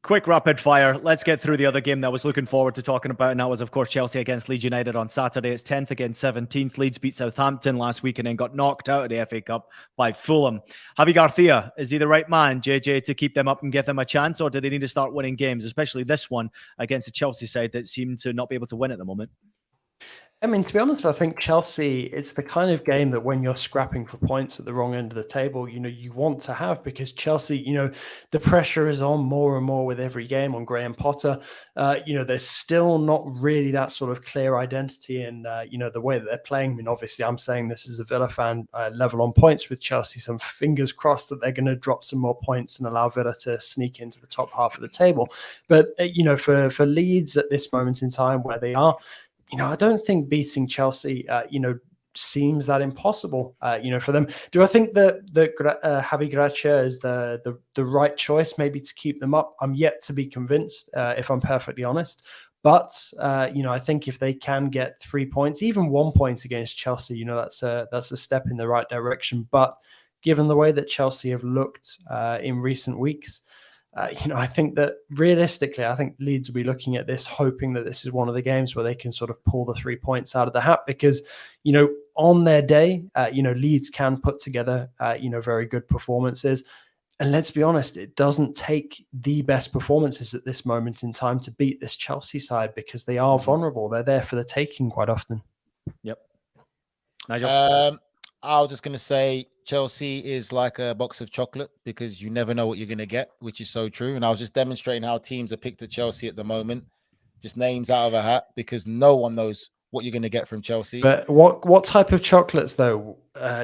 Quick rapid fire. Let's get through the other game that I was looking forward to talking about, and that was, of course, Chelsea against Leeds United on Saturday. It's 10th against 17th. Leeds beat Southampton last week and then got knocked out of the FA Cup by Fulham. Javi Garcia, is he the right man, JJ, to keep them up and give them a chance, or do they need to start winning games, especially this one against the Chelsea side that seem to not be able to win at the moment? I mean, to be honest, I think Chelsea, it's the kind of game that when you're scrapping for points at the wrong end of the table, you want to have, because Chelsea, the pressure is on more and more with every game on Graham Potter. There's still not really that sort of clear identity in, the way that they're playing. I mean, obviously, I'm saying this as a Villa fan, level on points with Chelsea. Some fingers crossed that they're going to drop some more points and allow Villa to sneak into the top half of the table. But, for Leeds at this moment in time where they are, I don't think beating Chelsea, seems that impossible, for them. Do I think that Javi Gracia is the right choice maybe to keep them up? I'm yet to be convinced, if I'm perfectly honest. But, I think if they can get 3 points, even 1 point against Chelsea, that's a step in the right direction. But given the way that Chelsea have looked in recent weeks, I think that realistically, I think Leeds will be looking at this, hoping that this is one of the games where they can sort of pull the 3 points out of the hat, because, on their day, Leeds can put together, very good performances. And let's be honest, it doesn't take the best performances at this moment in time to beat this Chelsea side, because they are vulnerable. They're there for the taking quite often. Yep. Nigel? I was just going to say Chelsea is like a box of chocolate, because you never know what you're going to get, which is so true. And I was just demonstrating how teams are picked at Chelsea at the moment just names out of a hat, because no one knows what you're going to get from Chelsea. But what type of chocolates though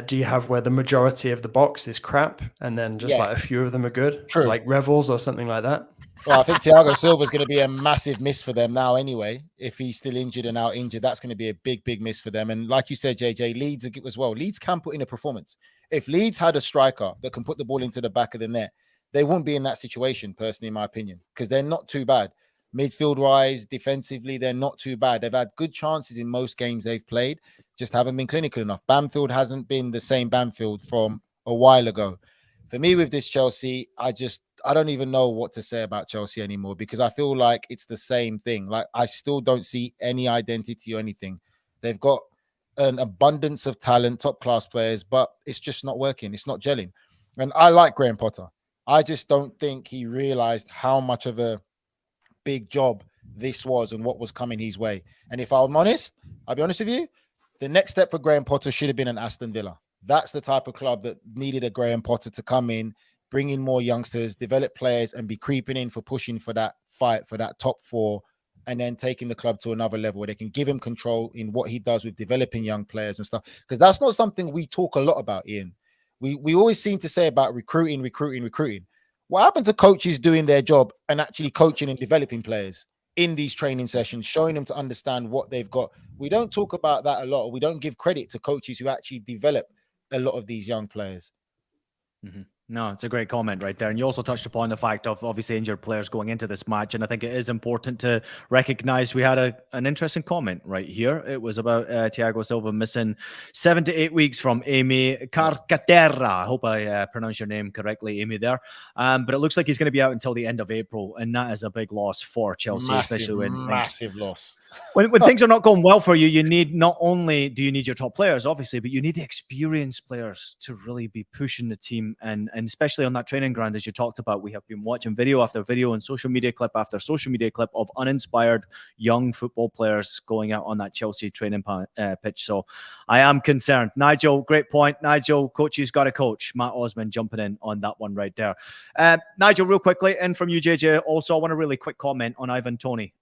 do you have where the majority of the box is crap and then just like a few of them are good? True. So like Revels or something like that? Well, I think Thiago Silva is going to be a massive miss for them now anyway. If he's still injured and out injured, that's going to be a big miss for them. And like you said, JJ, Leeds as well. Leeds can put in a performance. If Leeds had a striker that can put the ball into the back of the net, they wouldn't be in that situation, personally, in my opinion, because they're not too bad. Midfield-wise, defensively, they're not too bad. They've had good chances in most games they've played, just haven't been clinical enough. Bamfield hasn't been the same Bamfield from a while ago. For me, with this Chelsea, I don't even know what to say about Chelsea anymore, because I feel like it's the same thing. Like, I still don't see any identity or anything. They've got an abundance of talent, top-class players, but it's just not working. It's not gelling. And I like Graham Potter. I just don't think he realized how much of a big job this was and what was coming his way. And if I'm honest, I'll be honest with you, the next step for Graham Potter should have been an Aston Villa. That's the type of club that needed a Graham Potter to come in, bring in more youngsters, develop players, and be creeping in for pushing for that fight for that top four, and then taking the club to another level where they can give him control in what he does with developing young players and stuff. Because that's not something we talk a lot about, Ian. We always seem to say about recruiting. What happened to coaches doing their job and actually coaching and developing players in these training sessions, showing them to understand what they've got? We don't talk about that a lot. Or we don't give credit to coaches who actually develop a lot of these young players. Mm-hmm. No, it's a great comment right there. And you also touched upon the fact of obviously injured players going into this match. And I think it is important to recognize we had an interesting comment right here. It was about Thiago Silva missing 7 to 8 weeks from Amy Carcaterra. I hope I pronounced your name correctly, Amy, there. But it looks like he's going to be out until the end of April. And that is a big loss for Chelsea, especially when massive loss. When things are not going well for you, you need, not only do you need your top players, obviously, but you need the experienced players to really be pushing the team. And especially on that training ground, as you talked about, we have been watching video after video and social media clip after social media clip of uninspired young football players going out on that Chelsea training pitch. So I am concerned. Nigel, great point. Nigel, coach's got a coach. Matt Osman jumping in on that one right there. Nigel, real quickly, in from you, JJ. Also, I want a really quick comment on Ivan Toney.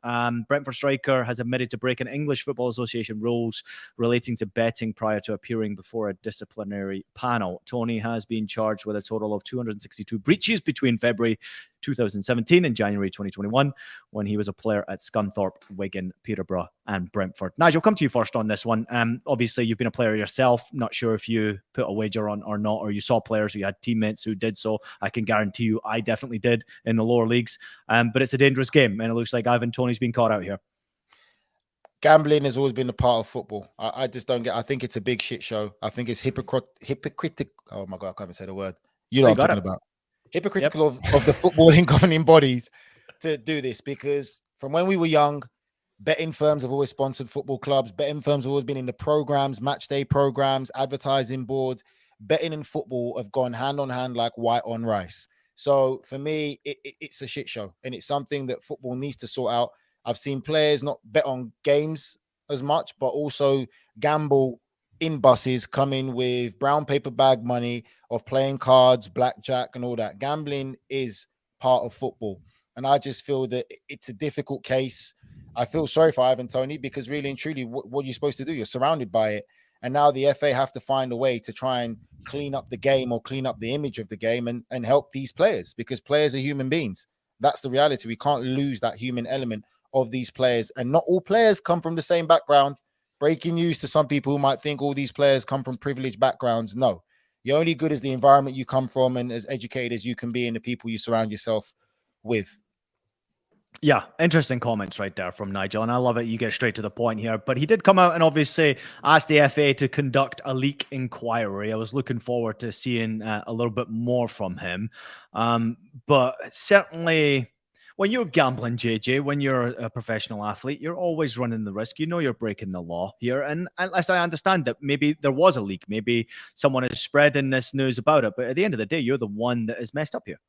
Brentford striker has admitted to breaking English Football Association rules relating to betting prior to appearing before a disciplinary panel. Toney has been charged with a total of 262 breaches between February 2017 and January 2021, when he was a player at Scunthorpe, Wigan, Peterborough and Brentford. Nigel, come to you first on this one. Obviously, you've been a player yourself. Not sure if you put a wager on or not, or you saw players who had teammates who did so. I can guarantee you I definitely did in the lower leagues. But it's a dangerous game, and it looks like Ivan Toney's been caught out here. Gambling has always been a part of football. I just don't get. I think it's a big shit show. I think it's hypocritical. Oh my god, I can't even say the word. You know what I'm talking about. Hypocritical of the footballing governing bodies to do this, because from when we were young, betting firms have always sponsored football clubs. Betting firms have always been in the programs, match day programs, advertising boards. Betting and football have gone hand on hand like white on rice. So for me, it's a shit show, and it's something that football needs to sort out. I've seen players not bet on games as much, but also gamble in buses, come in with brown paper bag money of playing cards, blackjack and all that. Gambling is part of football. And I just feel that it's a difficult case. I feel sorry for Ivan Toney, because really and truly, what are you supposed to do? You're surrounded by it. And now the FA have to find a way to try and clean up the game or clean up the image of the game and help these players, because players are human beings. That's the reality. We can't lose that human element of these players, and not all players come from the same background. Breaking news to some people who might think all these players come from privileged backgrounds. No, you're only good as the environment you come from and as educated as you can be in the people you surround yourself with. Yeah, interesting comments right there from Nigel, and I love it. You get straight to the point here, but he did come out and obviously ask the FA to conduct a leak inquiry. I was looking forward to seeing a little bit more from him, but certainly when you're gambling, JJ, when you're a professional athlete, you're always running the risk. You know you're breaking the law here. And as I understand that maybe there was a leak, maybe someone is spreading this news about it. But at the end of the day, you're the one that is messed up here.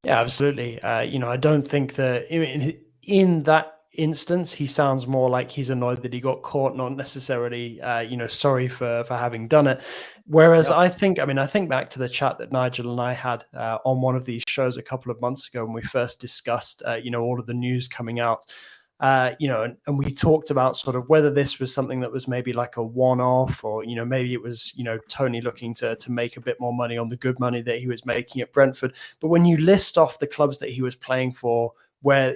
Yeah, absolutely. I don't think that in that instance, he sounds more like he's annoyed that he got caught, not necessarily, sorry for having done it. Whereas I think back to the chat that Nigel and I had on one of these shows a couple of months ago when we first discussed, all of the news coming out and we talked about sort of whether this was something that was maybe like a one-off, or, maybe it was, Tony looking to make a bit more money on the good money that he was making at Brentford. But when you list off the clubs that he was playing for, where,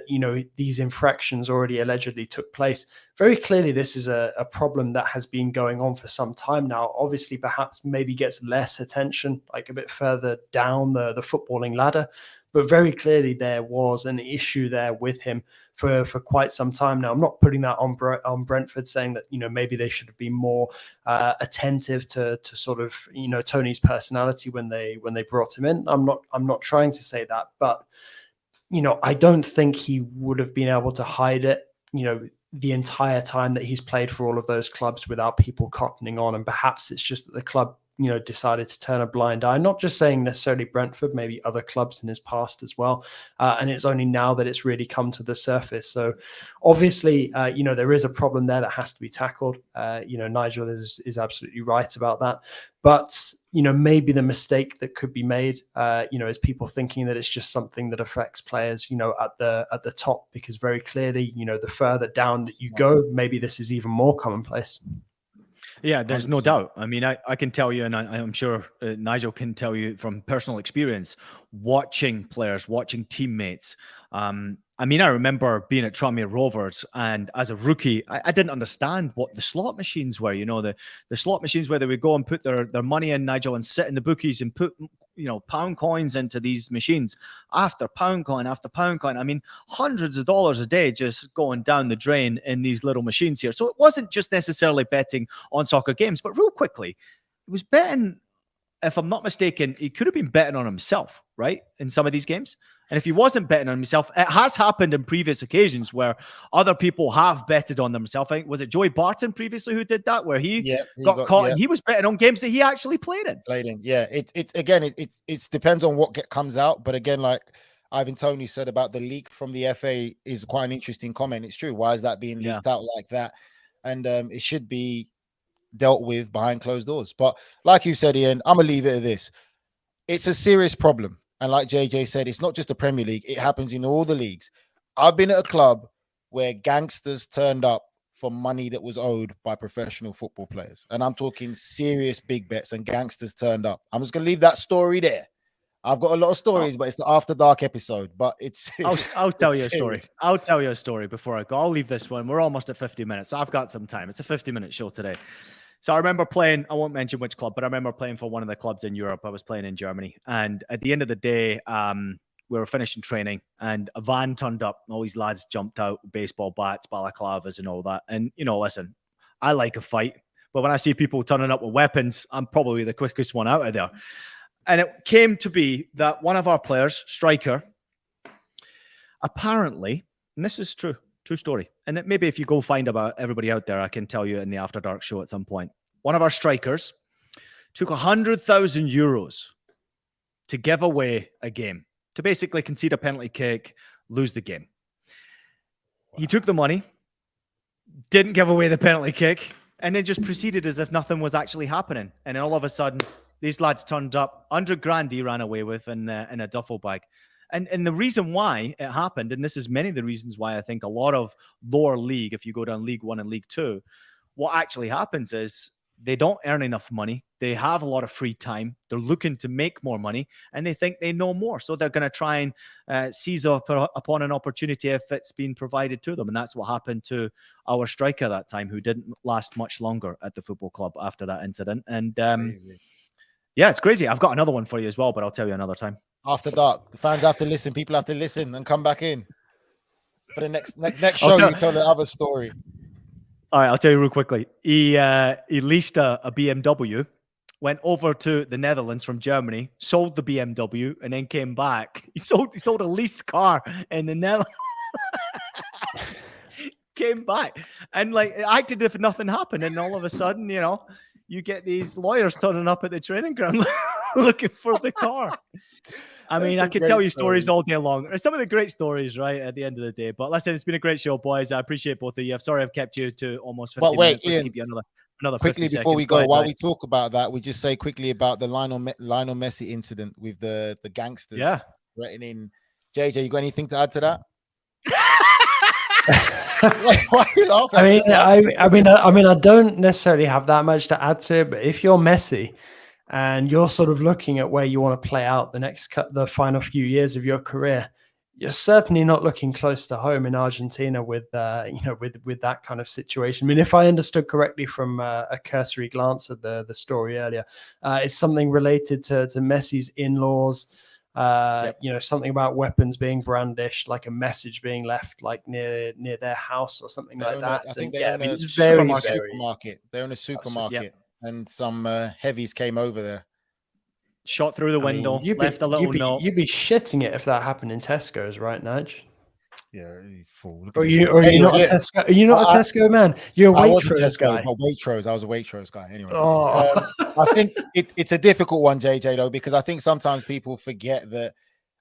these infractions already allegedly took place, very clearly this is a problem that has been going on for some time now. Obviously, perhaps maybe gets less attention, like a bit further down the footballing ladder. But very clearly there was an issue there with him for quite some time now. I'm not putting that on Brentford, saying that, maybe they should have been more attentive to sort of, Tony's personality when they brought him in. I'm not trying to say that, but I don't think he would have been able to hide it, the entire time that he's played for all of those clubs without people cottoning on. And perhaps it's just that the club, decided to turn a blind eye. Not just saying necessarily Brentford, maybe other clubs in his past as well. And it's only now that it's really come to the surface. So obviously, there is a problem there that has to be tackled. Nigel is absolutely right about that. But, maybe the mistake that could be made, is people thinking that it's just something that affects players, at the top, because very clearly, the further down that you go, maybe this is even more commonplace. Yeah, there's no doubt. I mean, I can tell you, and I'm sure Nigel can tell you from personal experience, watching players, watching teammates. I remember being at Tranmere Rovers, and as a rookie, I didn't understand what the slot machines were. The slot machines where they would go and put their money in, Nigel, and sit in the bookies and put pound coins into these machines after pound coin after pound coin. I mean, hundreds of dollars a day just going down the drain in these little machines here. So it wasn't just necessarily betting on soccer games, but real quickly, it was betting. If I'm not mistaken, he could have been betting on himself, right, in some of these games. And if he wasn't betting on himself, it has happened in previous occasions where other people have betted on themselves. I think, was it Joey Barton previously who did that, where he got caught and he was betting on games that he actually played in. Yeah, it depends on what comes out. But again, like Ivan Toney said about the leak from the FA is quite an interesting comment. It's true. Why is that being leaked out like that? And it should be dealt with behind closed doors. But like you said, Ian, I'm gonna leave it at this. It's a serious problem. And like JJ said, it's not just the Premier League. It happens in all the leagues. I've been at a club where gangsters turned up for money that was owed by professional football players. And I'm talking serious big bets, and gangsters turned up. I'm just going to leave that story there. I've got a lot of stories, but it's the After Dark episode. But it's... I'll tell you a story. I'll tell you a story before I go. I'll leave this one. We're almost at 50 minutes. I've got some time. It's a 50-minute show today. So I remember playing, I won't mention which club, but I remember playing for one of the clubs in Europe. I was playing in Germany. And at the end of the day, we were finishing training and a van turned up. All these lads jumped out, baseball bats, balaclavas and all that. And, listen, I like a fight. But when I see people turning up with weapons, I'm probably the quickest one out of there. And it came to be that one of our players, striker, apparently, and this is true story. And maybe if you go find about everybody out there, I can tell you in the After Dark show at some point. One of our strikers took 100,000 euros to give away a game, to basically concede a penalty kick, lose the game. Wow. He took the money, didn't give away the penalty kick, and then just proceeded as if nothing was actually happening. And then all of a sudden, these lads turned up, 100 grand he ran away with in a duffel bag. And the reason why it happened, and this is many of the reasons why I think a lot of lower league, if you go down League One and League Two, what actually happens is they don't earn enough money. They have a lot of free time. They're looking to make more money, and they think they know more. So they're going to try and seize upon an opportunity if it's been provided to them. And that's what happened to our striker that time, who didn't last much longer at the football club after that incident. And yeah, it's crazy. I've got another one for you as well, but I'll tell you another time. After Dark. The fans have to listen. People have to listen and come back in for the next show. You tell the other story. All right, I'll tell you real quickly. He leased a BMW, went over to the Netherlands from Germany, sold the BMW, and then came back. He sold a leased car in the Netherlands. Came back and acted as if nothing happened, and all of a sudden, you get these lawyers turning up at the training ground looking for the car. I mean, I could tell you stories all day long. Some of the great stories, right, at the end of the day. But listen, it's been a great show, boys. I appreciate both of you. I'm sorry I've kept you to almost 50 minutes. Let's keep you another quickly before we go. While we talk about that, we just say quickly about the Lionel Messi incident with the gangsters threatening. JJ, you got anything to add to that? Why are you laughing? I mean, I don't necessarily have that much to add to it, but if you're Messi and you're sort of looking at where you want to play out the final few years of your career, you're certainly not looking close to home in Argentina with that kind of situation. I mean, if I understood correctly from a cursory glance at the story earlier, it's something related to Messi's in-laws. Something about weapons being brandished, like a message being left like near their house or something like that. I think they own a supermarket. They own a supermarket, and some heavies came over there. Shot through the window, left a little note. You'd be shitting it if that happened in Tesco's, right, Nudge? Yeah, you fool. Are you not a Tesco? Are you not a Tesco man? You're a Waitrose guy. But Waitrose, I was a Waitrose guy anyway. Oh. I think it's a difficult one, JJ, though, because I think sometimes people forget that,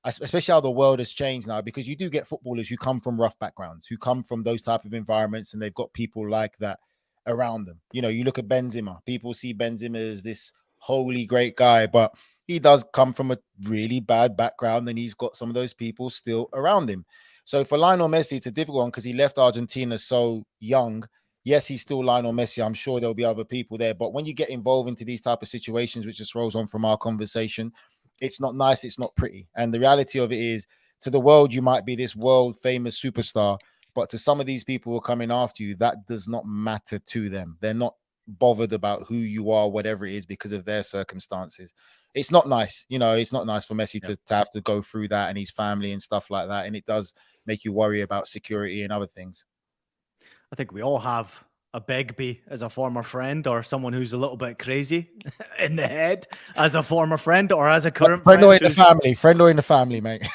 especially how the world has changed now, because you do get footballers who come from rough backgrounds, who come from those type of environments, and they've got people like that around them. You know, you look at Benzema. People see Benzema as this holy great guy, but he does come from a really bad background, and he's got some of those people still around him. So for Lionel Messi, it's a difficult one because he left Argentina so young. Yes, he's still Lionel Messi. I'm sure there'll be other people there. But when you get involved into these type of situations, which just rolls on from our conversation, it's not nice. It's not pretty. And the reality of it is, to the world, you might be this world famous superstar, but to some of these people who are coming after you, that does not matter to them. They're not bothered about who you are, whatever it is, because of their circumstances. It's not nice. You know, it's not nice for Messi to have to go through that, and his family and stuff like that. And it does make you worry about security and other things. I think we all have a Begbie as a former friend, or someone who's a little bit crazy in the head as a former friend, or as a current friend or in the family, mate.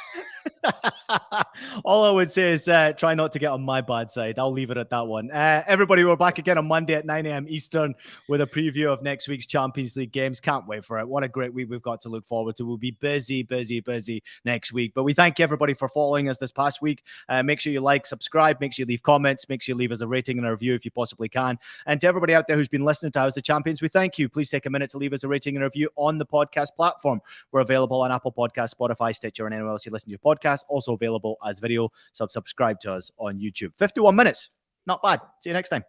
All I would say is try not to get on my bad side. I'll leave it at that one. Everybody, we're back again on Monday at 9 a.m. Eastern with a preview of next week's Champions League games. Can't wait for it. What a great week we've got to look forward to. We'll be busy next week. But we thank everybody for following us this past week. Make sure you like, subscribe, make sure you leave comments, make sure you leave us a rating and a review if you possibly can. And to everybody out there who's been listening to House of Champions, we thank you. Please take a minute to leave us a rating and a review on the podcast platform. We're available on Apple Podcasts, Spotify, Stitcher, and anywhere else you listen to your podcast. Also available as video, so subscribe to us on YouTube. 51 minutes. Not bad. See you next time.